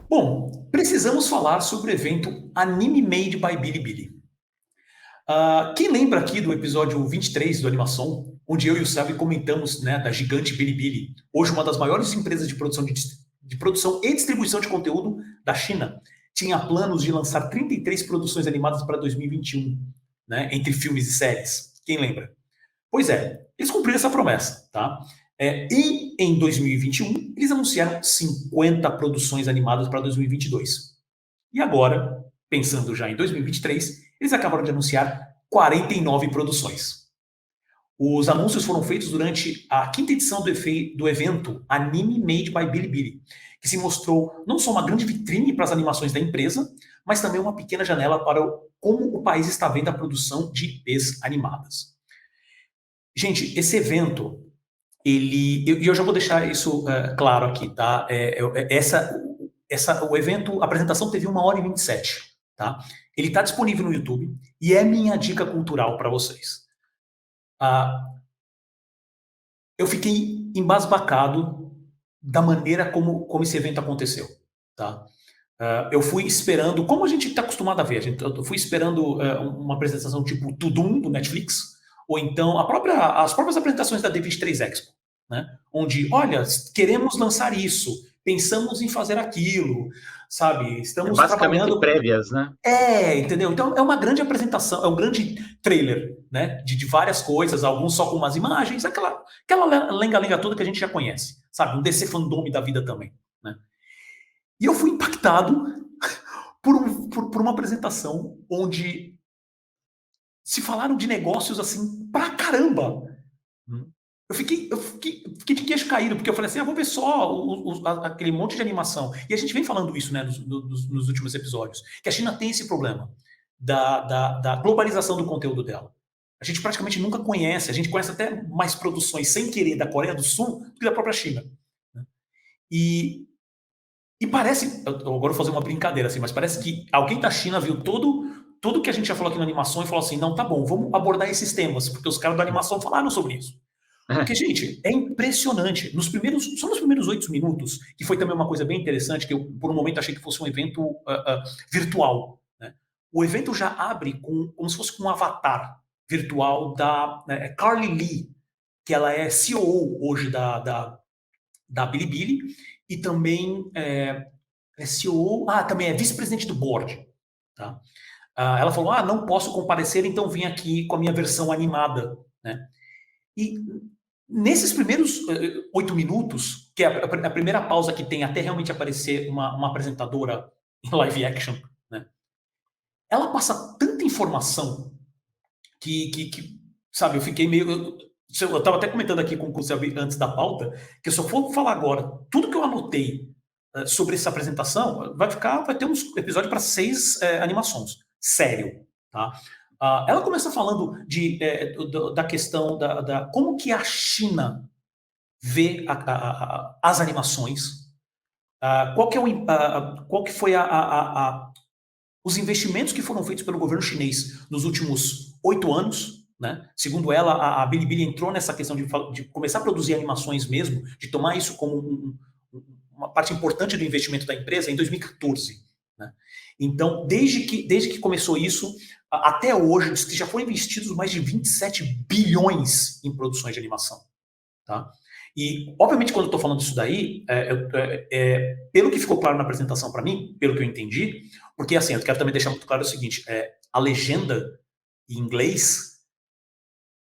Bom, precisamos falar sobre o evento Anime Made by Bilibili. Quem lembra aqui do episódio 23 do Animação, onde eu e o Sabe comentamos, né, da gigante Bilibili, hoje uma das maiores empresas de produção, de produção e distribuição de conteúdo da China, tinha planos de lançar 33 produções animadas para 2021, né, entre filmes e séries. Quem lembra? Pois é, eles cumpriram essa promessa, tá? E em 2021, eles anunciaram 50 produções animadas para 2022. E agora, pensando já em 2023, eles acabaram de anunciar 49 produções. Os anúncios foram feitos durante a quinta edição do evento Anime Made by Bilibili, que se mostrou não só uma grande vitrine para as animações da empresa, mas também uma pequena janela para como o país está vendo a produção de IPs animadas. Gente, esse evento, eu já vou deixar isso claro aqui, tá? O evento, a apresentação teve 1h27, tá? Ele está disponível no YouTube e é minha dica cultural para vocês. Eu fiquei embasbacado da maneira como esse evento aconteceu, tá? Eu fui esperando, como a gente está acostumado a ver, eu fui esperando uma apresentação tipo Tudum, do Netflix, ou então as próprias apresentações da D23 Expo, né? Onde, olha, queremos lançar isso, pensamos em fazer aquilo, sabe? É Estamos basicamente trabalhando... prévias, né? Entendeu? Então é uma grande apresentação, é um grande trailer, né? De várias coisas, alguns só com umas imagens, aquela lenga-lenga toda que a gente já conhece, sabe? Um DC Fandome da vida também, né? E eu fui impactado por uma apresentação onde se falaram de negócios assim pra caramba. Eu fiquei de queixo caído, porque eu falei assim, vou ver só aquele monte de animação. E a gente vem falando isso, né, nos últimos episódios, que a China tem esse problema da globalização do conteúdo dela. A gente praticamente nunca conhece, a gente conhece até mais produções sem querer da Coreia do Sul do que da própria China. Né? E parece, agora eu vou fazer uma brincadeira assim, mas parece que alguém da China viu tudo que a gente já falou aqui na animação e falou assim, não, tá bom, vamos abordar esses temas, porque os caras da animação falaram sobre isso. Porque, gente, é impressionante. Só nos primeiros 8 minutos, que foi também uma coisa bem interessante, que eu, por um momento, achei que fosse um evento virtual. Né? O evento já abre como se fosse com um avatar virtual da Carly Lee, que ela é CEO hoje da Bilibili, e também é CEO, também é vice-presidente do board. Tá? Ela falou, não posso comparecer, então vim aqui com a minha versão animada. Né? E nesses primeiros 8 minutos, que é a primeira pausa que tem até realmente aparecer uma apresentadora em live action, né? Ela passa tanta informação que sabe, eu fiquei meio... Eu estava até comentando aqui com o Selby antes da pauta, que se eu for falar agora tudo que eu anotei sobre essa apresentação, vai ter uns episódios para 6 animações. Sério, tá? Ela começa falando da questão como que a China vê as animações, qual que foi os investimentos que foram feitos pelo governo chinês nos últimos 8 anos, né? Segundo ela, a Bilibili entrou nessa questão de começar a produzir animações mesmo, de tomar isso como uma parte importante do investimento da empresa em 2014. Né? Então, desde que começou isso, até hoje, diz que já foram investidos mais de 27 bilhões em produções de animação. Tá? E, obviamente, quando eu estou falando isso daí, pelo que ficou claro na apresentação para mim, pelo que eu entendi, porque, assim, eu quero também deixar muito claro o seguinte, a legenda em inglês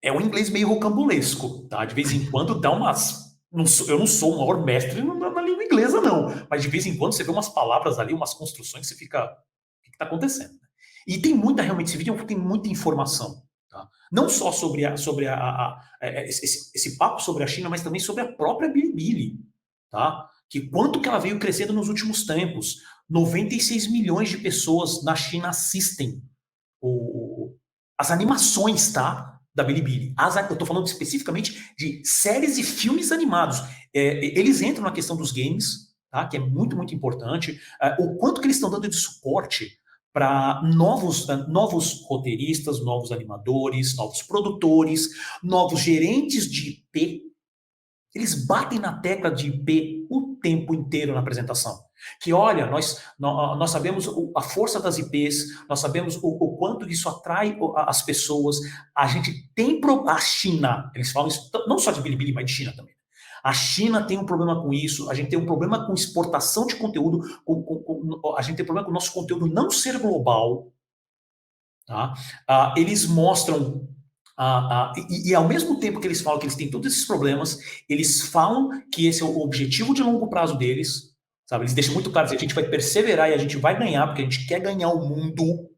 é um inglês meio rocambolesco, tá? De vez em quando dá umas... eu não sou o maior mestre na língua inglesa, não, mas de vez em quando você vê umas palavras ali, umas construções que você fica... O que está acontecendo? E tem realmente, esse vídeo tem muita informação. Tá? Não só sobre esse papo sobre a China, mas também sobre a própria Bilibili. Tá? Que quanto que ela veio crescendo nos últimos tempos. 96 milhões de pessoas na China assistem as animações, tá? Da Bilibili. Eu estou falando especificamente de séries e filmes animados. Eles entram na questão dos games, tá? Que é muito, muito importante. O quanto que eles estão dando de suporte para novos roteiristas, novos animadores, novos produtores, novos gerentes de IP, Eles batem na tecla de IP o tempo inteiro na apresentação. Que olha, nós sabemos a força das IPs, nós sabemos o quanto isso atrai as pessoas. A gente tem a China, eles falam isso não só de Bilibili, mas de China também. A China tem um problema com isso, a gente tem um problema com exportação de conteúdo, a gente tem problema com o nosso conteúdo não ser global. Tá? Eles mostram e ao mesmo tempo que eles falam que eles têm todos esses problemas, eles falam que esse é o objetivo de longo prazo deles, sabe? Eles deixam muito claro que a gente vai perseverar e a gente vai ganhar, porque a gente quer ganhar o mundo.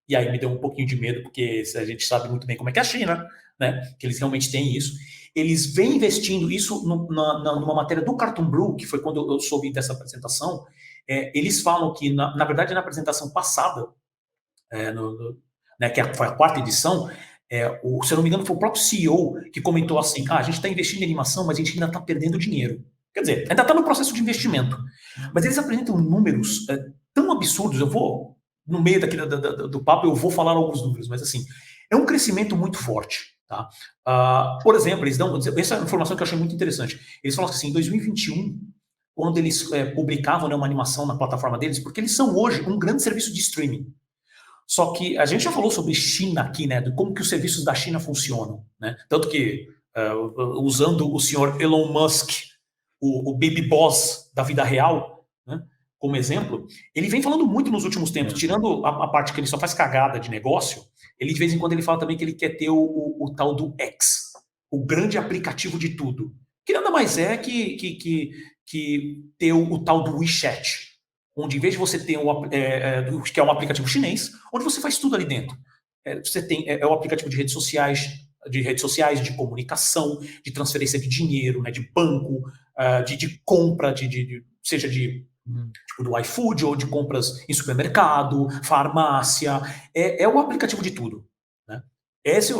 E aí me deu um pouquinho de medo, porque a gente sabe muito bem como é que é a China, né? Que eles realmente têm isso. Eles vêm investindo isso numa matéria do Cartoon Brew, que foi quando eu soube dessa apresentação. Eles falam que, na verdade, na apresentação passada, né, que foi a quarta edição, se eu não me engano, foi o próprio CEO que comentou assim: a gente está investindo em animação, mas a gente ainda está perdendo dinheiro. Quer dizer, ainda está no processo de investimento. Mas eles apresentam números tão absurdos. Eu vou, no meio daqui do papo, eu vou falar alguns números, mas assim, é um crescimento muito forte. Tá? Por exemplo, eles dão, essa é uma informação que eu achei muito interessante. Eles falam assim, em 2021, quando eles publicavam, né, uma animação na plataforma deles, porque eles são hoje um grande serviço de streaming. Só que a gente já falou sobre China aqui, né? De como que os serviços da China funcionam, né? Tanto que, usando o senhor Elon Musk, o baby boss da vida real, né, como exemplo, ele vem falando muito nos últimos tempos, tirando a parte que ele só faz cagada de negócio, ele de vez em quando ele fala também que ele quer ter o tal do X, o grande aplicativo de tudo. Que nada mais é que ter o tal do WeChat, onde em vez de você ter que é um aplicativo chinês, onde você faz tudo ali dentro. Você tem o aplicativo de redes sociais, de comunicação, de transferência de dinheiro, né, de banco, de compra, seja tipo do iFood ou de compras em supermercado, farmácia. É o aplicativo de tudo. Né?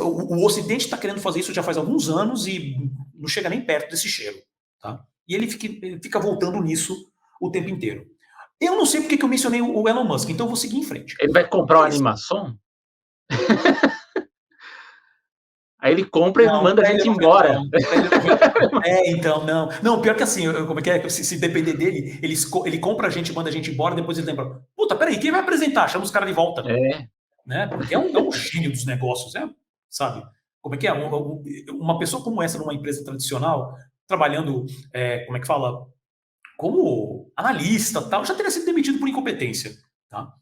O Ocidente está querendo fazer isso já faz alguns anos e não chega nem perto desse cheiro. Tá? E ele fica voltando nisso o tempo inteiro. Eu não sei porque que eu mencionei o Elon Musk, então eu vou seguir em frente. Ele vai comprar uma animação? Aí ele compra e manda a gente embora. Então, não. Não, pior que assim, como é que é? Se depender dele, ele compra a gente, manda a gente embora, depois ele lembra, puta, peraí, quem vai apresentar? Chama os caras de volta. Né? Porque é um gênio dos negócios, sabe? Como é que é? Uma pessoa como essa numa empresa tradicional, trabalhando, como é que fala? Como analista, tal, já teria sido demitido por incompetência. Tá?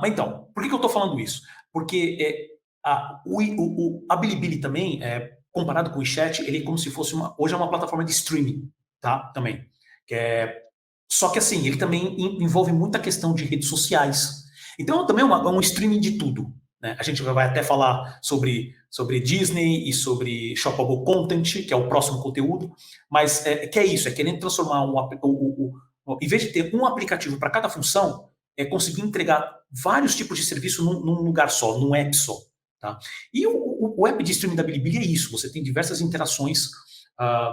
Mas então, por que eu estou falando isso? Porque a Bilibili também, comparado com o WeChat, ele é como se fosse hoje é uma plataforma de streaming, tá? Também. Só que assim, ele também envolve muita questão de redes sociais. Então também é um streaming de tudo. Né? A gente vai até falar sobre Disney e sobre Shoppable Content, que é o próximo conteúdo, mas que é isso, querendo transformar em vez de ter um aplicativo para cada função, conseguir entregar vários tipos de serviço num lugar só, num app só. Tá? E o app de streaming da Bilibili é isso, você tem diversas interações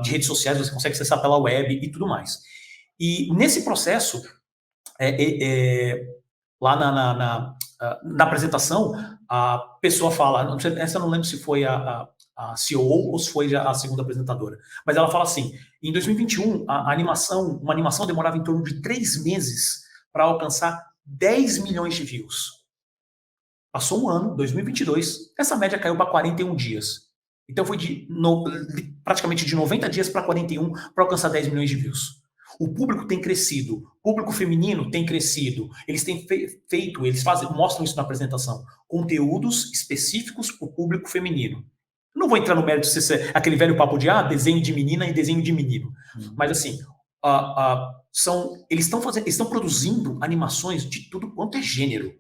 de redes sociais, você consegue acessar pela web e tudo mais. E nesse processo, lá na apresentação, a pessoa fala, essa eu não lembro se foi a CEO ou se foi a segunda apresentadora, mas ela fala assim, em 2021, uma animação demorava em torno de 3 meses para alcançar 10 milhões de views. Passou um ano, 2022, essa média caiu para 41 dias. Então foi praticamente de 90 dias para 41 para alcançar 10 milhões de views. O público tem crescido, o público feminino tem crescido. Eles têm feito, mostram isso na apresentação, conteúdos específicos para o público feminino. Não vou entrar no mérito se é aquele velho papo de desenho de menina e desenho de menino. Mas assim, eles estão produzindo animações de tudo quanto é gênero.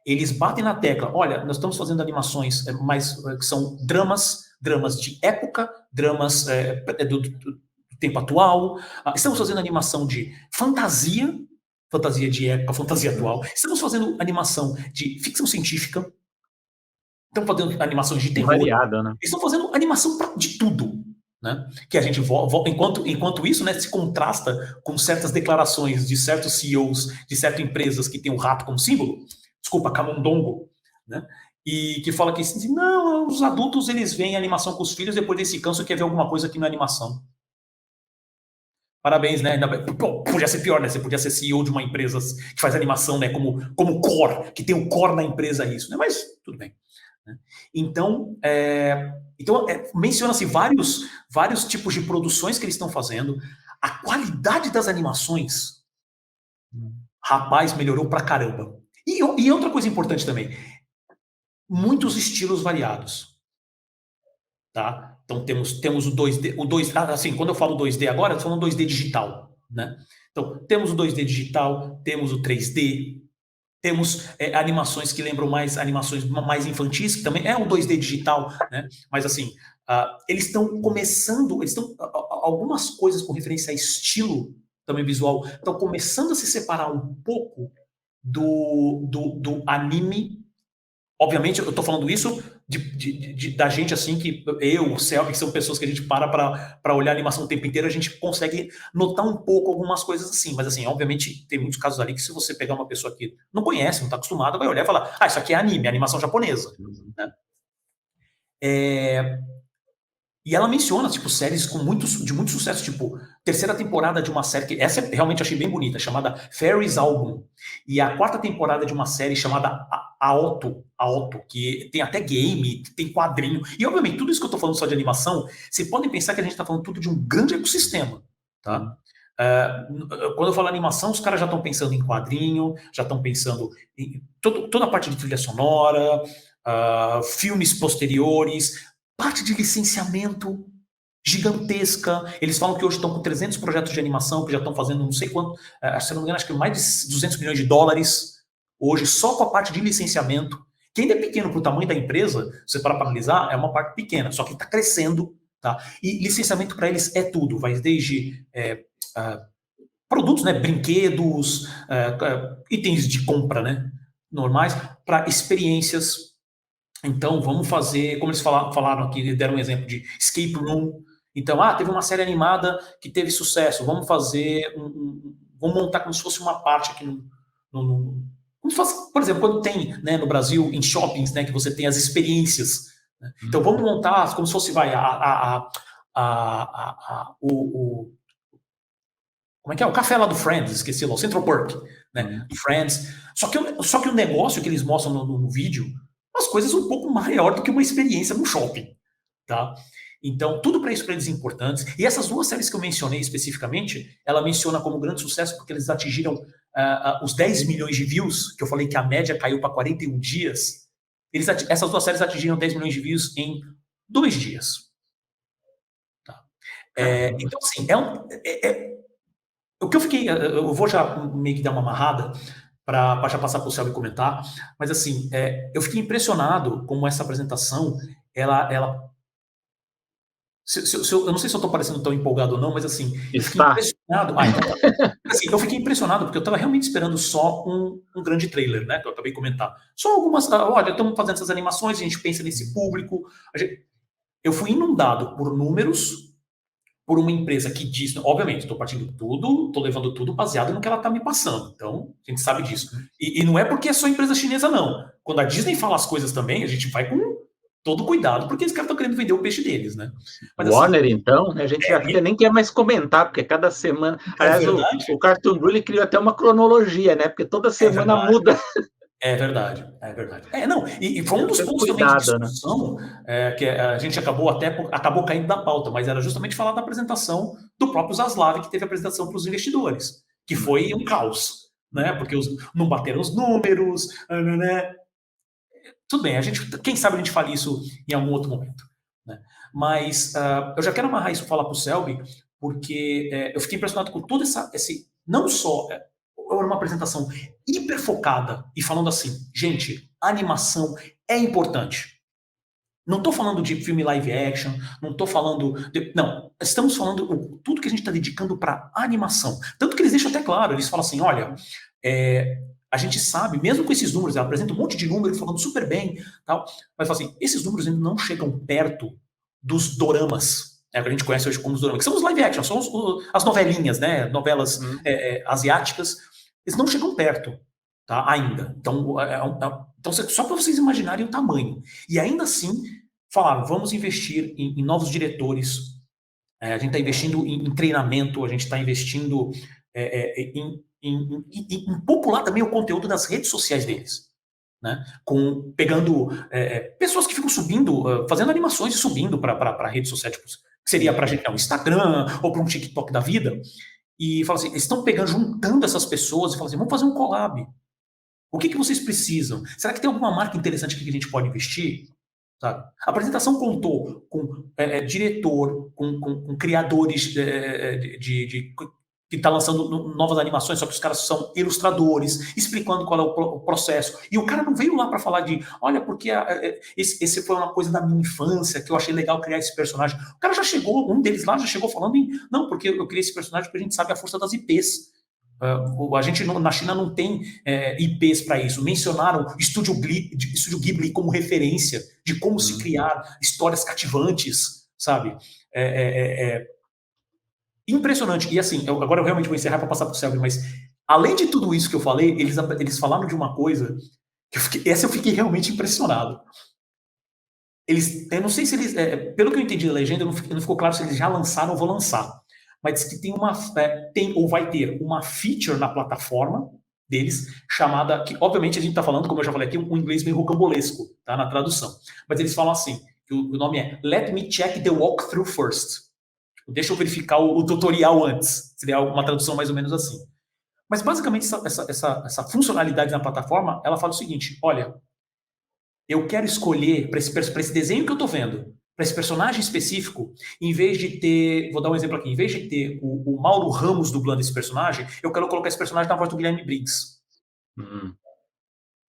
Eles batem na tecla, olha, nós estamos fazendo animações que são dramas de época, dramas do tempo atual, estamos fazendo animação de fantasia de época, fantasia atual, estamos fazendo animação de ficção científica, estamos fazendo animações de terror, variada, né? Estão fazendo animação de tudo. Né? Que a gente, enquanto isso, né, se contrasta com certas declarações de certos CEOs de certas empresas que têm o rato como símbolo, desculpa, camundongo, né? E que fala que assim, não, os adultos eles veem animação com os filhos, depois eles se cansam e querem ver alguma coisa que não é animação. Parabéns, né? Pô, podia ser pior, né? Você podia ser CEO de uma empresa que faz animação, né? Como core, que tem o core na empresa isso, né? Mas tudo bem. Né? Então, menciona-se vários tipos de produções que eles estão fazendo. A qualidade das animações, rapaz, melhorou pra caramba. E outra coisa importante também, muitos estilos variados. Tá? Então temos o 2D, assim, quando eu falo 2D agora, eu tô falando 2D digital, né? Então, temos o 2D digital, temos o 3D, temos animações que lembram mais animações mais infantis, que também é o 2D digital, né? Mas assim, eles estão começando, algumas coisas com referência a estilo também visual, estão começando a se separar um pouco do anime. Obviamente, eu estou falando isso da gente, assim, que eu, o Selby, que são pessoas que a gente para olhar a animação o tempo inteiro, a gente consegue notar um pouco algumas coisas assim. Mas, assim, obviamente, tem muitos casos ali que se você pegar uma pessoa que não conhece, não está acostumada, vai olhar e falar, isso aqui é anime, é animação japonesa. Né? E ela menciona, tipo, séries de muito sucesso, tipo, terceira temporada de uma série, que essa eu realmente achei bem bonita, chamada Fairies Album, e a quarta temporada de uma série chamada Aoto, que tem até game, tem quadrinho, e obviamente tudo isso que eu tô falando só de animação, vocês podem pensar que a gente tá falando tudo de um grande ecossistema, tá? Quando eu falo animação, os caras já estão pensando em quadrinho, já estão pensando em toda a parte de trilha sonora, filmes posteriores, parte de licenciamento gigantesca. Eles falam que hoje estão com 300 projetos de animação, que já estão fazendo não sei quanto, se não me engano, acho que mais de 200 milhões de dólares hoje, só com a parte de licenciamento, que ainda é pequeno para o tamanho da empresa, se você parar para analisar, é uma parte pequena, só que está crescendo. Tá? E licenciamento para eles é tudo, vai desde produtos, né, brinquedos, itens de compra, né, normais, para experiências. Então, vamos fazer, como eles falaram aqui, deram um exemplo de escape room. Então, teve uma série animada que teve sucesso, vamos fazer, vamos montar como se fosse uma parte aqui como se fosse, por exemplo, quando tem, né, no Brasil, em shoppings, né, que você tem as experiências. Né? Então, vamos montar como se fosse, como é que é? O café lá do Friends, esqueci lá, o Central Park, né, do Friends. Só que o negócio que eles mostram no vídeo, umas coisas um pouco maior do que uma experiência no shopping, tá? Então, tudo para isso para eles importantes. E essas duas séries que eu mencionei especificamente, ela menciona como grande sucesso porque eles atingiram os 10 milhões de views, que eu falei que a média caiu para 41 dias. Essas duas séries atingiram 10 milhões de views em 2 dias. Tá? Então, assim, o que eu fiquei... Eu vou já meio que dar uma amarrada para já passar para o Selby comentar, mas assim, eu fiquei impressionado como essa apresentação, ela eu não sei se eu estou parecendo tão empolgado ou não, mas assim, eu fiquei impressionado. Assim, eu fiquei impressionado porque eu estava realmente esperando só um grande trailer, né? Que eu acabei de comentar. Só algumas. Olha, estamos fazendo essas animações, a gente pensa nesse público. Eu fui inundado por números, por uma empresa que diz, obviamente, estou partindo tudo, estou levando tudo baseado no que ela está me passando. Então, a gente sabe disso. E não é porque é só empresa chinesa, não. Quando a Disney fala as coisas também, a gente vai com todo cuidado, porque eles caras estão querendo vender o peixe deles, né? Mas, Warner, assim, então, né, a gente já nem quer mais comentar, porque cada semana... Aliás, o Cartoon Brew criou até uma cronologia, né? Porque toda semana muda. É verdade, é verdade. Não, e foi um dos pontos também de discussão, né? Que a gente acabou caindo da pauta, mas era justamente falar da apresentação do próprio Zaslav, que teve a apresentação para os investidores, que foi um caos, né? Porque não bateram os números, né? Tudo bem, quem sabe a gente fale isso em algum outro momento, né? Mas eu já quero amarrar isso e falar para o Selby, porque eu fiquei impressionado com todo esse não só... era uma apresentação hiper focada e falando assim, gente, animação é importante. Não estou falando de filme live action, não estou falando... não, estamos falando tudo que a gente está dedicando para animação. Tanto que eles deixam até claro, eles falam assim, olha, a gente sabe, mesmo com esses números, ela apresenta um monte de números falando super bem, tal, mas fala assim, esses números ainda não chegam perto dos doramas, que a gente conhece hoje como os doramas, que são os live action, são as novelinhas, né, novelas asiáticas, eles não chegam perto, tá, ainda. Então, só para vocês imaginarem o tamanho. E ainda assim, falaram, vamos investir em novos diretores, A gente está investindo em treinamento, a gente está investindo em popular também o conteúdo das redes sociais deles. Né? Pegando pessoas que ficam subindo, fazendo animações e subindo para a rede social, tipo, que seria para a gente um Instagram ou para um TikTok da vida, e fala assim, eles estão pegando, juntando essas pessoas e falam assim, vamos fazer um collab. O que vocês precisam? Será que tem alguma marca interessante que a gente pode investir? Sabe? A apresentação contou com diretor, com criadores que está lançando novas animações, só que os caras são ilustradores, explicando qual é o processo. E o cara não veio lá para falar de, olha, porque esse foi uma coisa da minha infância, que eu achei legal criar esse personagem. O cara já chegou, um deles lá já chegou falando não, porque eu criei esse personagem porque a gente sabe a força das IPs. A gente na China não tem IPs para isso. Mencionaram Estúdio Ghibli como referência de como se criar histórias cativantes, sabe? Impressionante. E assim, agora eu realmente vou encerrar para passar para o Selby, mas além de tudo isso que eu falei, eles falaram de uma coisa que essa eu fiquei realmente impressionado. Eu não sei se eles, pelo que eu entendi da legenda, não ficou claro se eles já lançaram ou vão lançar. Mas diz que tem ou vai ter uma feature na plataforma deles, chamada, que obviamente a gente está falando, como eu já falei aqui, um inglês meio rocambolesco, tá, na tradução. Mas eles falam assim, que o nome é Let me check the walkthrough first. Deixa eu verificar o tutorial antes. Seria uma tradução mais ou menos assim. Mas basicamente essa funcionalidade na plataforma, ela fala o seguinte, olha, eu quero escolher, para esse desenho que eu estou vendo, para esse personagem específico, em vez de ter, vou dar um exemplo aqui, em vez de ter o Mauro Ramos dublando esse personagem, eu quero colocar esse personagem na voz do Guilherme Briggs.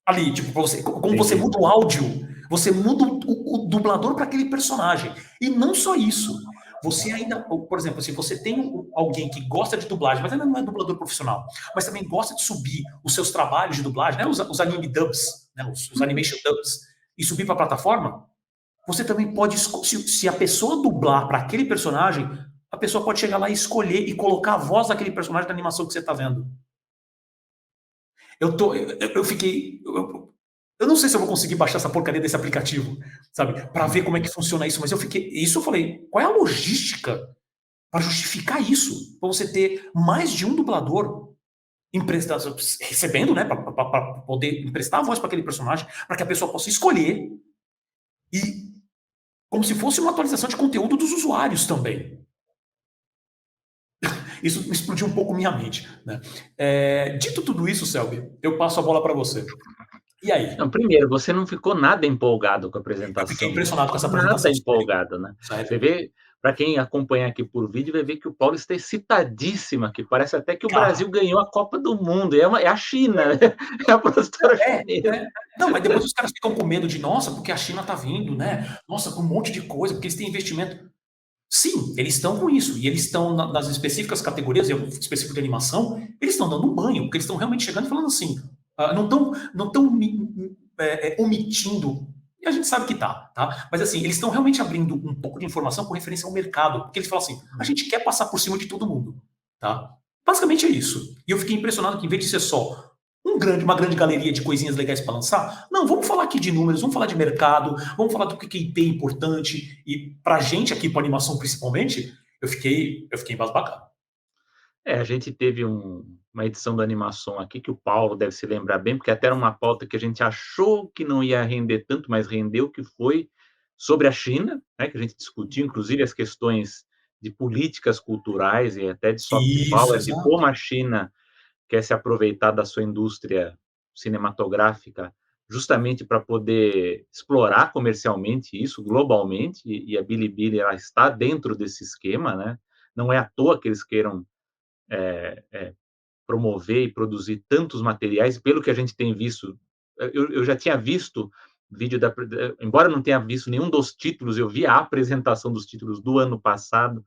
Ali, tipo, como você muda o áudio, você muda o dublador para aquele personagem. E não só isso. Você ainda, por exemplo, se você tem alguém que gosta de dublagem, mas ainda não é dublador profissional, mas também gosta de subir os seus trabalhos de dublagem, né, os anime dubs, né, os animation dubs, e subir para a plataforma, você também pode, se a pessoa dublar para aquele personagem, a pessoa pode chegar lá e escolher e colocar a voz daquele personagem da animação que você está vendo. Eu fiquei... Eu não sei se eu vou conseguir baixar essa porcaria desse aplicativo, sabe? Para ver como é que funciona isso, mas eu fiquei... Isso eu falei, qual é a logística para justificar isso? Para você ter mais de um dublador recebendo, né? Para poder emprestar a voz para aquele personagem, para que a pessoa possa escolher e como se fosse uma atualização de conteúdo dos usuários também. Isso explodiu um pouco minha mente. Né? Dito tudo isso, Selby, eu passo a bola para você. E aí? Não, primeiro, você não ficou nada empolgado com a apresentação. Eu fiquei impressionado com essa apresentação. Nada empolgado, né? Sério? Você vê, para quem acompanha aqui por vídeo, vai ver que o Paulo está excitadíssimo aqui. Parece até que o Brasil ganhou a Copa do Mundo. É a China, é a produtora chinesa. Não, mas depois os caras ficam com medo de, nossa, porque a China está vindo, né? Nossa, com um monte de coisa, porque eles têm investimento. Sim, eles estão com isso. E eles estão nas específicas categorias, específico de animação, eles estão dando um banho, porque eles estão realmente chegando e falando assim, não estão omitindo, e a gente sabe que tá? Mas assim, eles estão realmente abrindo um pouco de informação com referência ao mercado, porque eles falam assim, a gente quer passar por cima de todo mundo, tá? Basicamente é isso. E eu fiquei impressionado que em vez de ser só uma grande galeria de coisinhas legais para lançar, não, vamos falar aqui de números, vamos falar de mercado, vamos falar do que IP é importante, e pra gente aqui, para animação principalmente, eu fiquei embasbacado. A gente teve uma edição da animação aqui que o Paulo deve se lembrar bem, porque até era uma pauta que a gente achou que não ia render tanto, mas rendeu, que foi sobre a China, né, que a gente discutiu, inclusive, as questões de políticas culturais e até de soft power, de como a China quer se aproveitar da sua indústria cinematográfica justamente para poder explorar comercialmente isso, globalmente, e a Bilibili ela está dentro desse esquema, né? Não é à toa que eles queiram promover e produzir tantos materiais, pelo que a gente tem visto, eu já tinha visto vídeo embora eu não tenha visto nenhum dos títulos, eu vi a apresentação dos títulos do ano passado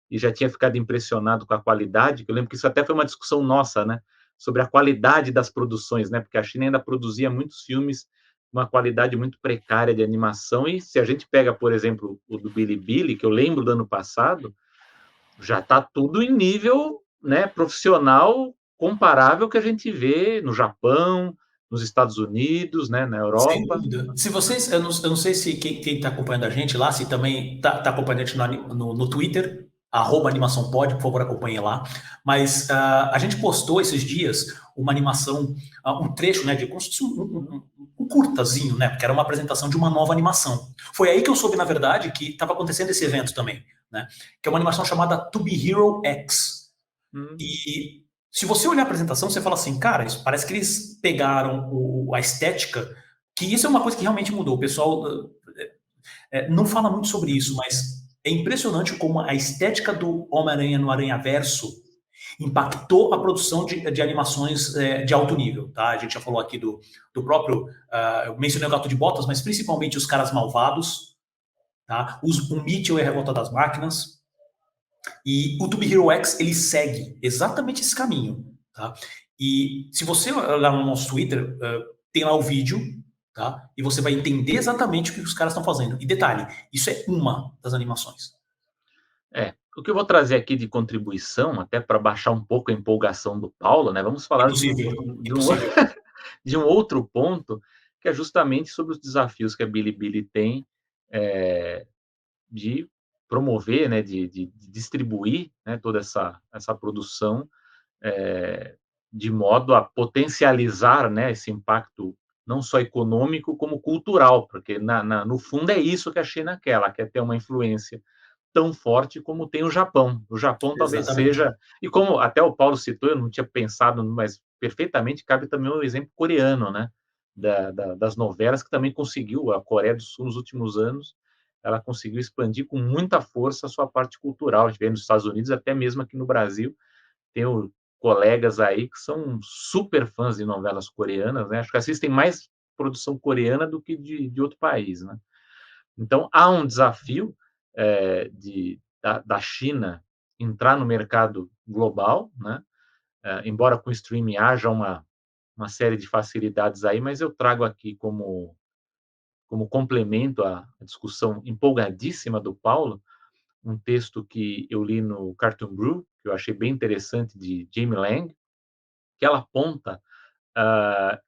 e já tinha ficado impressionado com a qualidade, que eu lembro que isso até foi uma discussão nossa, né, sobre a qualidade das produções, né, porque a China ainda produzia muitos filmes com uma qualidade muito precária de animação, e se a gente pega, por exemplo, o do Bilibili, que eu lembro do ano passado, já está tudo em nível, né, profissional comparável que a gente vê no Japão, nos Estados Unidos, né, na Europa. Sem dúvida. Se vocês, eu não sei se quem está acompanhando a gente lá, se também está acompanhando a gente no Twitter, Animação Pod, por favor, acompanhe lá. Mas a gente postou esses dias uma animação, um trecho, né, de como se fosse um curtazinho, né, porque era uma apresentação de uma nova animação. Foi aí que eu soube, na verdade, que estava acontecendo esse evento também, né, que é uma animação chamada To Be Hero X. E se você olhar a apresentação, você fala assim, cara, isso parece que eles pegaram a estética, que isso é uma coisa que realmente mudou. O pessoal não fala muito sobre isso, mas é impressionante como a estética do Homem-Aranha no Aranhaverso impactou a produção de animações de alto nível, tá? A gente já falou aqui do próprio, eu mencionei o Gato de Botas, mas principalmente os Caras Malvados, tá? O Mitchell e a Revolta das Máquinas, e o Tube Hero X, ele segue exatamente esse caminho, tá? E se você olhar no nosso Twitter, tem lá o vídeo, tá? E você vai entender exatamente o que os caras estão fazendo. E detalhe, isso é uma das animações. O que eu vou trazer aqui de contribuição, até para baixar um pouco a empolgação do Paulo, né? Vamos falar Impossível, de um, impossível. de um outro ponto, que é justamente sobre os desafios que a Bilibili tem de promover, né, de distribuir, né, toda essa produção de modo a potencializar, né, esse impacto não só econômico como cultural, porque no fundo é isso que a China quer, ela quer ter uma influência tão forte como tem o Japão. O Japão talvez Exatamente. seja, e como até o Paulo citou, eu não tinha pensado, mas perfeitamente cabe também o exemplo coreano, né? Das novelas, que também conseguiu, a Coreia do Sul nos últimos anos, ela conseguiu expandir com muita força a sua parte cultural. A gente vê nos Estados Unidos, até mesmo aqui no Brasil, tenho colegas aí que são super fãs de novelas coreanas, né? Acho que assistem mais produção coreana do que de outro país, né? Então, há um desafio da China entrar no mercado global, né? Embora com o streaming haja uma série de facilidades aí, mas eu trago aqui como complemento à discussão empolgadíssima do Paulo, um texto que eu li no Cartoon Brew, que eu achei bem interessante, de Jamie Lang, que ela aponta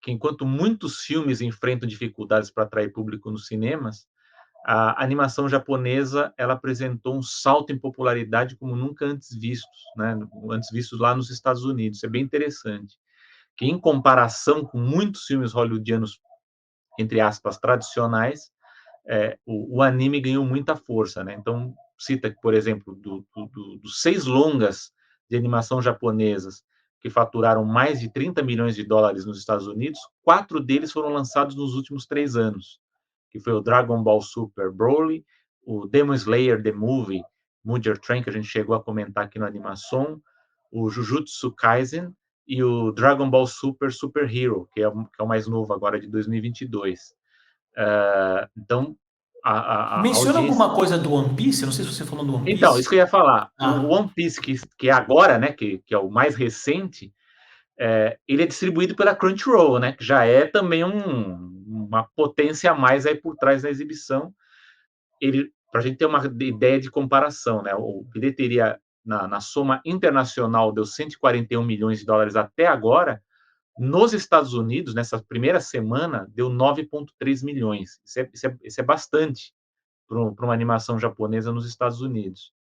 que enquanto muitos filmes enfrentam dificuldades para atrair público nos cinemas, a animação japonesa ela apresentou um salto em popularidade como nunca antes vistos, né? Antes vistos lá nos Estados Unidos. Isso é bem interessante. Que em comparação com muitos filmes hollywoodianos, entre aspas, tradicionais, o anime ganhou muita força, né? Então, cita que, por exemplo, dos 6 longas de animação japonesas que faturaram mais de 30 milhões de dólares nos Estados Unidos, 4 deles foram lançados nos últimos 3 anos, que foi o Dragon Ball Super Broly, o Demon Slayer The Movie, Mugen Train, que a gente chegou a comentar aqui no Animação, o Jujutsu Kaisen e o Dragon Ball Super Super Hero, que é o mais novo agora, de 2022. Então, a Menciona audiência. alguma coisa do One Piece? Eu não sei se você falou do One Então, Piece. isso que eu ia falar. O Ah, One Piece, que é agora, né, que é o mais recente, ele é distribuído pela Crunchyroll, né, que já é também uma potência a mais aí por trás da exibição. Para a gente ter uma ideia de comparação, né, o bilheteria na soma internacional deu 141 milhões de dólares até agora. Nos Estados Unidos, nessa primeira semana, deu 9,3 milhões. Isso é bastante para uma animação japonesa nos Estados Unidos.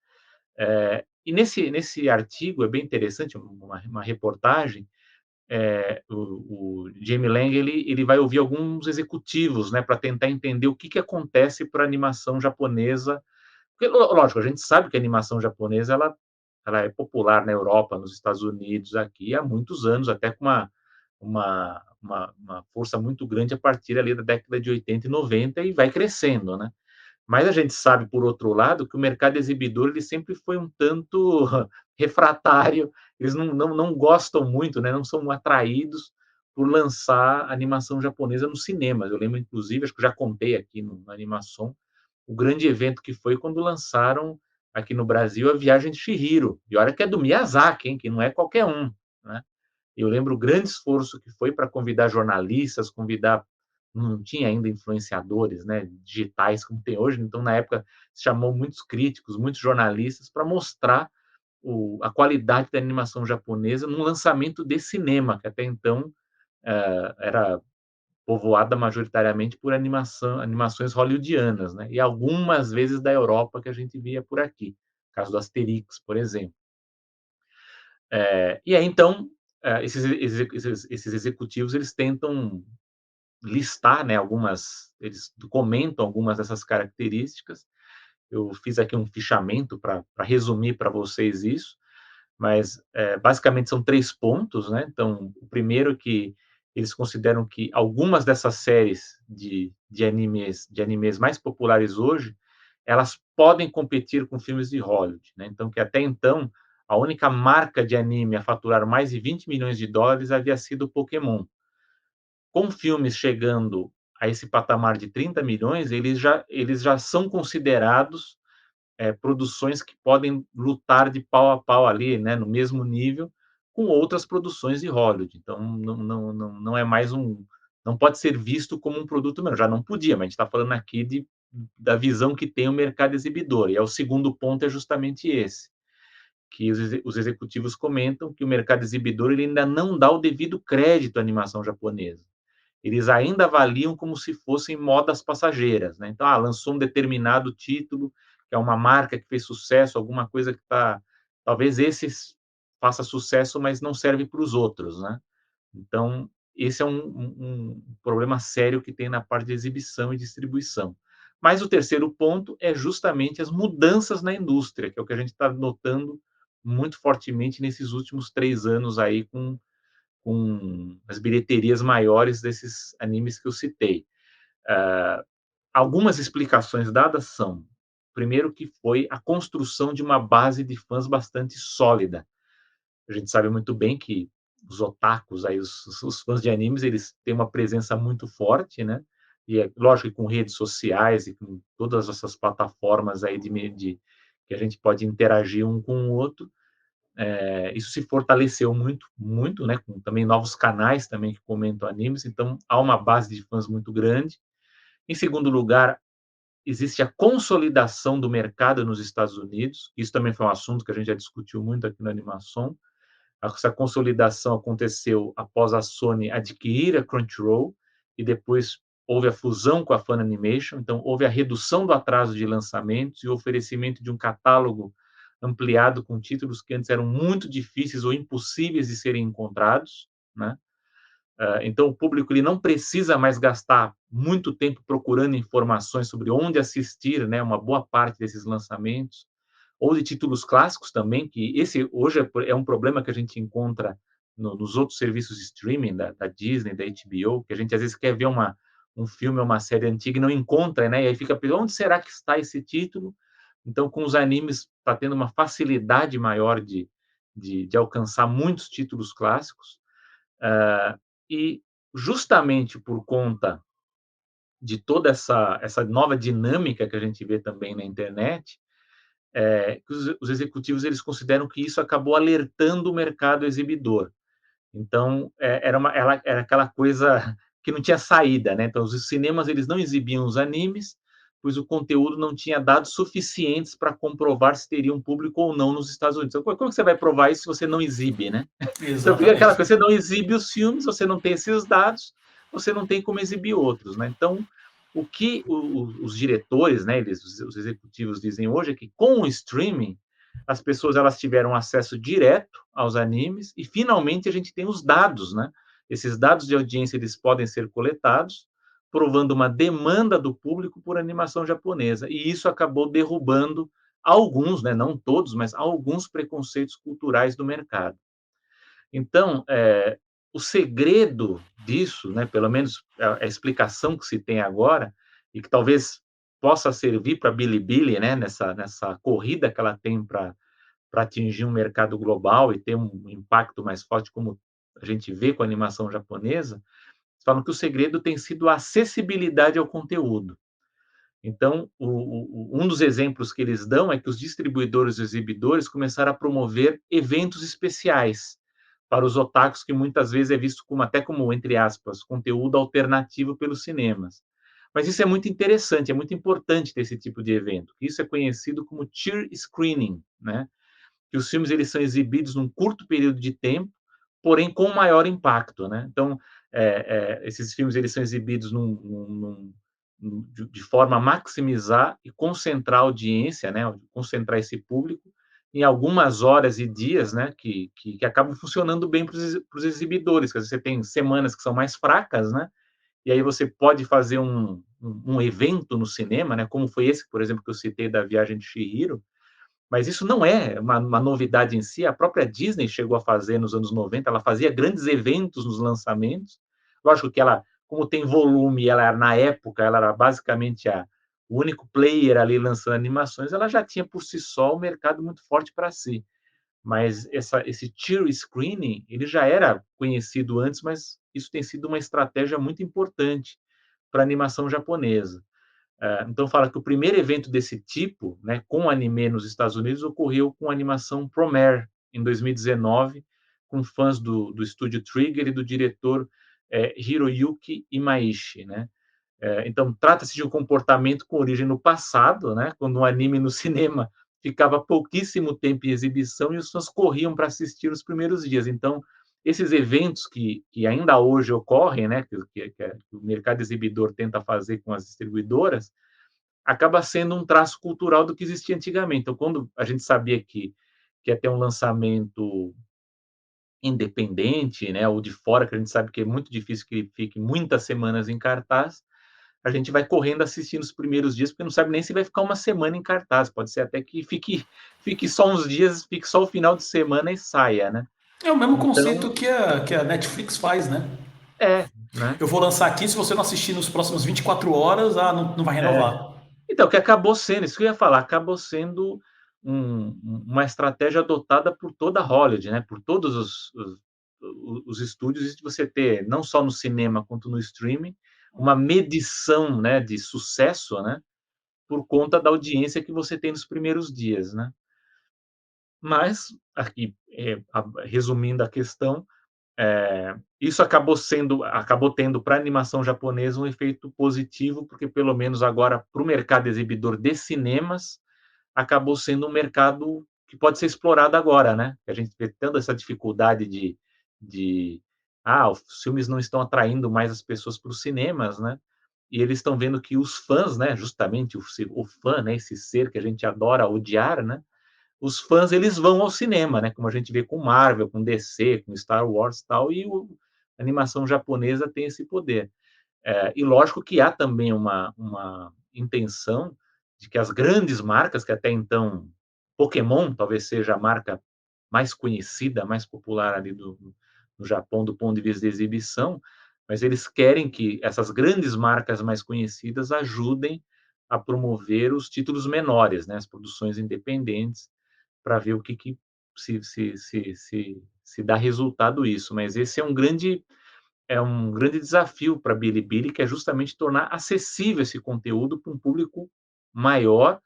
E nesse artigo é bem interessante, uma reportagem. O Jamie Lang ele vai ouvir alguns executivos, né, para tentar entender o que acontece para a animação japonesa. Porque, lógico, a gente sabe que a animação japonesa ela é popular na Europa, nos Estados Unidos, aqui há muitos anos, até com uma força muito grande a partir ali da década de 80 e 90, e vai crescendo, né? Mas a gente sabe, por outro lado, que o mercado exibidor ele sempre foi um tanto refratário, eles não gostam muito, né? Não são atraídos por lançar animação japonesa nos cinemas. Eu lembro, inclusive, acho que já contei aqui no Animação, o grande evento que foi quando lançaram aqui no Brasil a Viagem de Chihiro. E olha que é do Miyazaki, hein? Que não é qualquer um, né? Eu lembro o grande esforço que foi para convidar jornalistas, não tinha ainda influenciadores, né, digitais como tem hoje, então na época se chamou muitos críticos, muitos jornalistas para mostrar a qualidade da animação japonesa no lançamento de cinema, que até então era povoada majoritariamente por animações hollywoodianas, né, e algumas vezes da Europa que a gente via por aqui. caso do Asterix, por exemplo. E aí, então, esses executivos, eles tentam listar, né, eles comentam algumas dessas características. Eu fiz aqui um fichamento para resumir para vocês isso, mas basicamente são 3 pontos, né? Então, o primeiro que eles consideram que algumas dessas séries de animes mais populares hoje, elas podem competir com filmes de Hollywood, né? Então, que até então, a única marca de anime a faturar mais de 20 milhões de dólares havia sido o Pokémon. Com filmes chegando a esse patamar de 30 milhões, eles já são considerados produções que podem lutar de pau a pau ali, né, no mesmo nível com outras produções de Hollywood. Então, não é mais não pode ser visto como um produto mesmo. Já não podia, mas a gente está falando aqui da visão que tem o mercado exibidor. E o segundo ponto é justamente esse, que os executivos comentam que o mercado exibidor ele ainda não dá o devido crédito à animação japonesa. Eles ainda avaliam como se fossem modas passageiras, né? Então, lançou um determinado título, que é uma marca que fez sucesso, alguma coisa que está... Talvez esse faça sucesso, mas não serve para os outros, né? Então, esse é um problema sério que tem na parte de exibição e distribuição. Mas o terceiro ponto é justamente as mudanças na indústria, que é o que a gente está notando muito fortemente nesses últimos 3 anos aí, com as bilheterias maiores desses animes que eu citei. Algumas explicações dadas são, primeiro, que foi a construção de uma base de fãs bastante sólida. A gente sabe muito bem que os otakus, aí, os fãs de animes, eles têm uma presença muito forte, né? E é lógico que com redes sociais e com todas essas plataformas aí que a gente pode interagir um com o outro, isso se fortaleceu muito, muito, né? Com também novos canais também que comentam animes, então há uma base de fãs muito grande. Em segundo lugar, existe a consolidação do mercado nos Estados Unidos. Isso também foi um assunto que a gente já discutiu muito aqui no Animação. Essa consolidação aconteceu após a Sony adquirir a Crunchyroll e depois houve a fusão com a Funimation, então houve a redução do atraso de lançamentos e o oferecimento de um catálogo ampliado com títulos que antes eram muito difíceis ou impossíveis de serem encontrados, né? Então o público ele não precisa mais gastar muito tempo procurando informações sobre onde assistir, né, uma boa parte desses lançamentos, ou de títulos clássicos também, que esse hoje é um problema que a gente encontra nos outros serviços de streaming, da Disney, da HBO, que a gente às vezes quer ver um filme ou uma série antiga e não encontra, né? E aí fica pensando, onde será que está esse título? Então, com os animes, está tendo uma facilidade maior de alcançar muitos títulos clássicos. E justamente por conta de toda essa nova dinâmica que a gente vê também na internet, que os executivos eles consideram que isso acabou alertando o mercado exibidor. Então, era aquela coisa que não tinha saída, né? Então, os cinemas eles não exibiam os animes, pois o conteúdo não tinha dados suficientes para comprovar se teria um público ou não nos Estados Unidos. Então, como você vai provar isso se você não exibe, né? Então, fica aquela Exatamente. coisa, você não exibe os filmes, você não tem esses dados, você não tem como exibir outros, né? Então, o que os diretores, né, os executivos dizem hoje é que com o streaming, as pessoas elas tiveram acesso direto aos animes e finalmente a gente tem os dados, né? Esses dados de audiência eles podem ser coletados, provando uma demanda do público por animação japonesa. E isso acabou derrubando alguns, né, não todos, mas alguns preconceitos culturais do mercado. Então, o segredo disso, né, pelo menos a explicação que se tem agora, e que talvez possa servir para a Bilibili, né, nessa corrida que ela tem para atingir um mercado global e ter um impacto mais forte, como a gente vê com a animação japonesa, falam que o segredo tem sido a acessibilidade ao conteúdo. Então, um dos exemplos que eles dão é que os distribuidores e exibidores começaram a promover eventos especiais para os otakus, que muitas vezes é visto até como, entre aspas, conteúdo alternativo pelos cinemas. Mas isso é muito interessante, é muito importante ter esse tipo de evento. Isso é conhecido como tear screening, né? Que os filmes eles são exibidos num curto período de tempo, porém com maior impacto, né? Então, esses filmes eles são exibidos de forma a maximizar e concentrar a audiência, né, concentrar esse público em algumas horas e dias, né, que acabam funcionando bem para os exibidores. Quer dizer, você tem semanas que são mais fracas, né, e aí você pode fazer um evento no cinema, né, como foi esse, por exemplo, que eu citei da Viagem de Chihiro, mas isso não é uma novidade em si, a própria Disney chegou a fazer nos anos 90, ela fazia grandes eventos nos lançamentos, lógico que ela, como tem volume, ela na época, ela era basicamente o único player ali lançando animações, ela já tinha por si só um mercado muito forte para si, mas esse tier screening, ele já era conhecido antes, mas isso tem sido uma estratégia muito importante para a animação japonesa. Então fala que o primeiro evento desse tipo, né, com anime nos Estados Unidos, ocorreu com a animação Promare, em 2019, com fãs do estúdio Trigger e do diretor Hiroyuki Imaishi, né? Então trata-se de um comportamento com origem no passado, né, quando um anime no cinema ficava pouquíssimo tempo em exibição e os fãs corriam para assistir nos primeiros dias. Então esses eventos que ainda hoje ocorrem, né, que o mercado exibidor tenta fazer com as distribuidoras, acaba sendo um traço cultural do que existia antigamente. Então, quando a gente sabia que ia ter um lançamento independente, né, ou de fora, que a gente sabe que é muito difícil que ele fique muitas semanas em cartaz, a gente vai correndo assistindo os primeiros dias, porque não sabe nem se vai ficar uma semana em cartaz. Pode ser até que fique só uns dias, fique só o final de semana e saia, né? É o mesmo Então, conceito que a Netflix faz, né? né? Eu vou lançar aqui, se você não assistir nos próximos 24 horas, não vai É. renovar. Então, que acabou sendo, isso que eu ia falar, acabou sendo uma estratégia adotada por toda a Hollywood, né? Por todos os estúdios, de você ter, não só no cinema quanto no streaming, uma medição, né, de sucesso, né, por conta da audiência que você tem nos primeiros dias, né? Mas, aqui, resumindo a questão, isso acabou tendo para a animação japonesa um efeito positivo, porque pelo menos agora para o mercado exibidor de cinemas, acabou sendo um mercado que pode ser explorado agora, né? A gente vê tendo essa dificuldade de os filmes não estão atraindo mais as pessoas para os cinemas, né? E eles estão vendo que os fãs, né? Justamente o fã, né? Esse ser que a gente adora odiar, né? Os fãs eles vão ao cinema, né? Como a gente vê com Marvel, com DC, com Star Wars e tal, e a animação japonesa tem esse poder. E lógico que há também uma intenção de que as grandes marcas, que até então Pokémon talvez seja a marca mais conhecida, mais popular ali no Japão do ponto de vista de exibição, mas eles querem que essas grandes marcas mais conhecidas ajudem a promover os títulos menores, né, as produções independentes, para ver o que se dá resultado isso. Mas esse é um grande desafio para a Bilibili, que é justamente tornar acessível esse conteúdo para um público maior,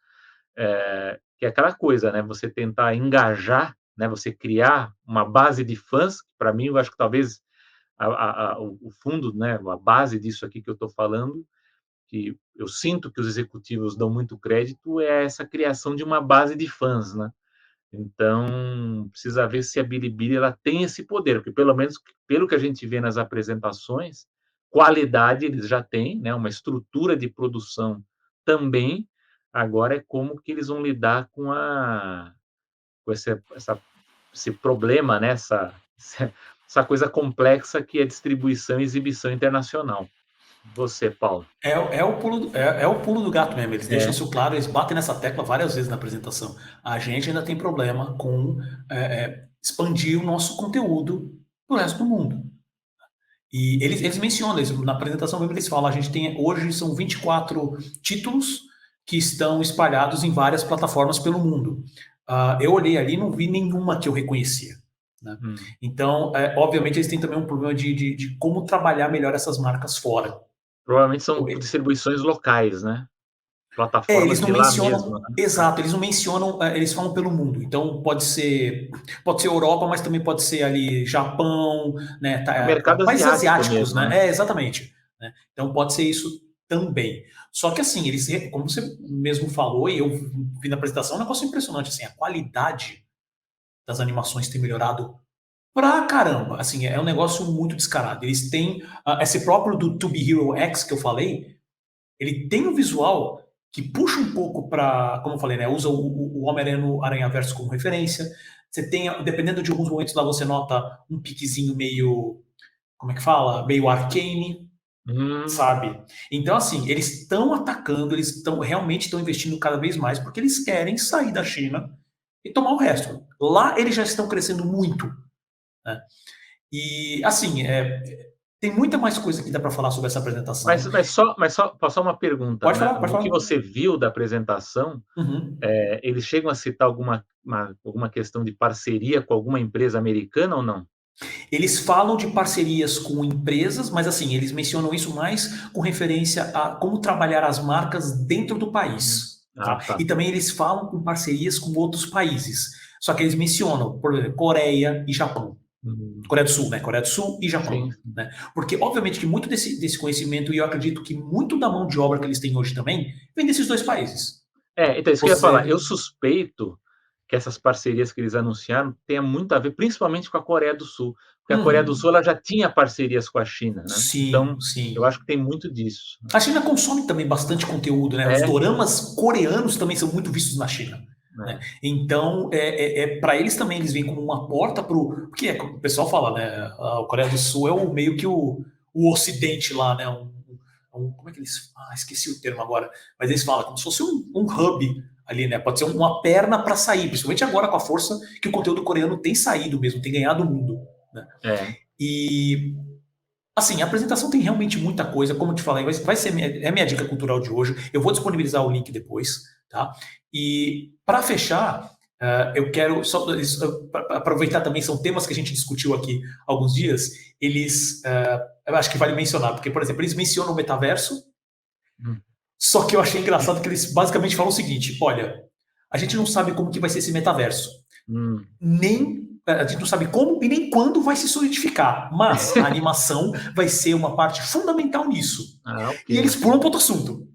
que é aquela coisa, né? Você tentar engajar, né? Você criar uma base de fãs. Para mim, eu acho que talvez o fundo, né? A base disso aqui que eu estou falando, que eu sinto que os executivos dão muito crédito, é essa criação de uma base de fãs, né? Então, precisa ver se a Bilibili ela tem esse poder, porque pelo menos pelo que a gente vê nas apresentações, qualidade eles já têm, né, uma estrutura de produção também. Agora é como que eles vão lidar com esse problema, né, essa coisa complexa que é distribuição e exibição internacional. Você, Paulo. É o pulo do gato mesmo. Eles deixam É, isso claro, eles batem nessa tecla várias vezes na apresentação. A gente ainda tem problema com expandir o nosso conteúdo para o resto do mundo. E eles mencionam isso, na apresentação mesmo eles falam, a gente tem, hoje são 24 títulos que estão espalhados em várias plataformas pelo mundo. Eu olhei ali e não vi nenhuma que eu reconhecia. Né? Então, obviamente, eles têm também um problema de como trabalhar melhor essas marcas fora. provavelmente são distribuições locais, né? Eles Plataformas não de lá mesmo, mencionam, né? exato, eles não mencionam, eles falam pelo mundo. Então pode ser Europa, mas também pode ser ali Japão, né, É o mercado países asiático asiáticos, mesmo, né? né? Exatamente. Né? Então pode ser isso também. Só que assim, eles, como você mesmo falou e eu vi na apresentação, é um negócio impressionante, assim, a qualidade das animações tem melhorado pra caramba. Assim, é um negócio muito descarado. Eles têm esse próprio do To Be Hero X que eu falei, Ele tem um visual que puxa um pouco para, como eu falei, né, usa o Homem-Aranha no Aranhaverso como referência. Você tem, dependendo de alguns momentos lá, você nota um piquezinho meio, como é que fala? Meio Arcane, sabe? Então, assim, eles estão atacando, eles estão realmente estão investindo cada vez mais porque eles querem sair da China e tomar o resto. Lá eles já estão crescendo muito, né? E, assim, tem muita mais coisa que dá para falar sobre essa apresentação. Só uma pergunta, Pode falar, pode no que falar. você viu da apresentação, Uhum. eles chegam a citar alguma questão de parceria com alguma empresa americana ou não? Eles falam de parcerias com empresas, mas assim, eles mencionam isso mais com referência a como trabalhar as marcas dentro do país. Tá? Tá. E também eles falam com parcerias com outros países. Só que eles mencionam, por exemplo, Coreia e Japão. Coreia do Sul, né? Coreia do Sul e Japão. Sim. Né? Porque, obviamente, que muito desse conhecimento, e eu acredito que muito da mão de obra que eles têm hoje também, vem desses dois países. Então, isso que eu ia falar. Você. Eu suspeito que essas parcerias que eles anunciaram tenha muito a ver, principalmente com a Coreia do Sul, porque a Coreia do Sul ela já tinha parcerias com a China, né? Sim, Então, eu sim. acho que tem muito disso. A China consome também bastante conteúdo, né? Os É, doramas coreanos também são muito vistos na China. Né? é. Então, para eles também, eles veem como uma porta para o. Porque o pessoal fala, né? A Coreia do Sul é meio que o Ocidente lá, né? Como é que eles. Esqueci o termo agora. Mas eles falam como se fosse um hub ali, né? Pode ser uma perna para sair, principalmente agora com a força que o conteúdo coreano tem saído mesmo, tem ganhado o mundo. Né? É. E assim, a apresentação tem realmente muita coisa, como eu te falei, vai ser a minha dica cultural de hoje. Eu vou disponibilizar o link depois, tá? E para fechar, eu quero só aproveitar também, são temas que a gente discutiu aqui há alguns dias. Eu acho que vale mencionar, porque, por exemplo, eles mencionam o metaverso, Hum. só que eu achei engraçado que eles basicamente falam o seguinte: olha, a gente não sabe como que vai ser esse metaverso, nem a gente não sabe como e nem quando vai se solidificar, mas a animação vai ser uma parte fundamental nisso. Ok. E eles pulam para outro assunto.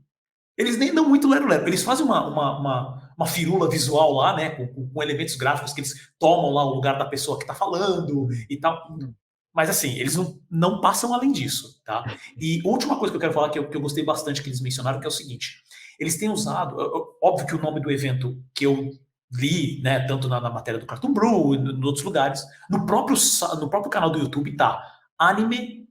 Eles nem dão muito lero-lero. Eles fazem uma firula visual lá, né, com elementos gráficos que eles tomam lá o lugar da pessoa que está falando e tal. Mas assim, eles não passam além disso, tá? E última coisa que eu quero falar, que eu gostei bastante que eles mencionaram, que é o seguinte: eles têm usado, óbvio que o nome do evento que eu li, né, tanto na matéria do Cartoon Brew e em outros lugares, no próprio canal do YouTube tá anime,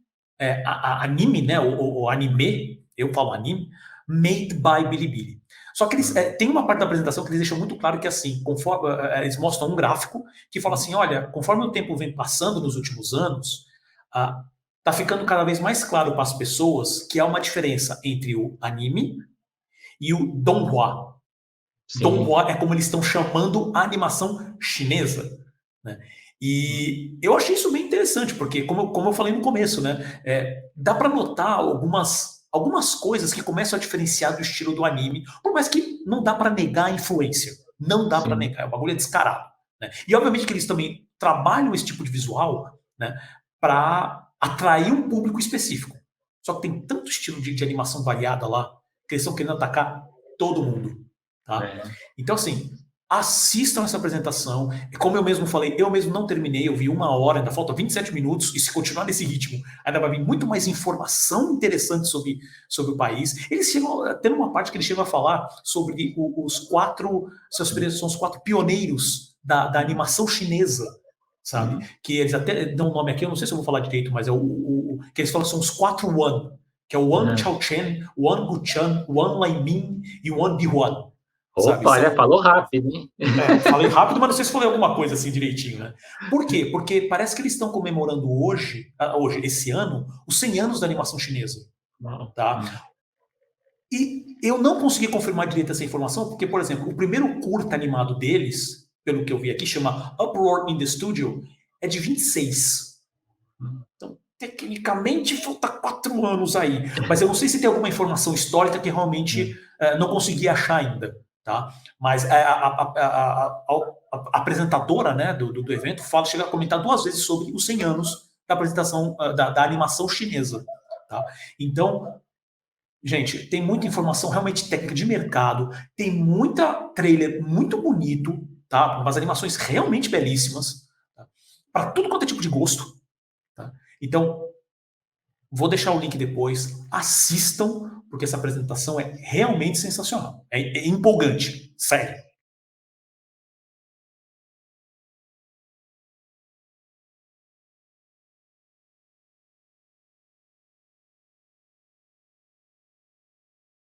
anime, né, o anime, eu falo anime, made by Bilibili. Só que eles tem uma parte da apresentação que eles deixam muito claro que assim, conforme eles mostram um gráfico que fala assim, olha, conforme o tempo vem passando nos últimos anos, tá ficando cada vez mais claro para as pessoas que há uma diferença entre o anime e o donghua. Sim. Donghua é como eles estão chamando a animação chinesa, né? E eu achei isso bem interessante, porque, como eu falei no começo, né, dá para notar algumas coisas que começam a diferenciar do estilo do anime, por mais que não dá para negar a influência. Não dá para Sim. negar, o bagulho é descarado. Né? E, obviamente, que eles também trabalham esse tipo de visual, né, para atrair um público específico. Só que tem tanto estilo de animação variada lá, que eles estão querendo atacar todo mundo. Tá? É. Então, assim, assistam essa apresentação. Como eu mesmo falei, eu mesmo não terminei, eu vi 1 hora, ainda falta 27 minutos, e se continuar nesse ritmo, ainda vai vir muito mais informação interessante sobre o país. Eles chegam, tem uma parte que eles chegam a falar sobre os 4, são os 4 pioneiros da animação chinesa, sabe? Que eles até dão um nome aqui, eu não sei se eu vou falar direito, mas que eles falam são os 4 Wan, que é o Wan Chaochen, o Wan Guchan, o Wan Laimin e o Wan Bihuan. Sabe? Opa, olha, falou rápido, hein? Falei rápido, mas não sei se falei alguma coisa assim direitinho, né? Por quê? Porque parece que eles estão comemorando hoje, esse ano, os 100 anos da animação chinesa. Tá? E eu não consegui confirmar direito essa informação, porque, por exemplo, o primeiro curta animado deles, pelo que eu vi aqui, chama Uproar in the Studio, é de 26. Então, tecnicamente, falta 4 anos aí. Mas eu não sei se tem alguma informação histórica que realmente não consegui achar ainda. Tá? Mas a apresentadora, né, do evento chega a comentar 2 vezes sobre os 100 anos da apresentação da animação chinesa. Tá? Então, gente, tem muita informação realmente técnica de mercado, tem muita trailer muito bonito, tá? Umas animações realmente belíssimas, tá? Para tudo quanto é tipo de gosto. Tá? Então, Vou deixar o link depois. Assistam, porque essa apresentação é realmente sensacional. É empolgante, sério.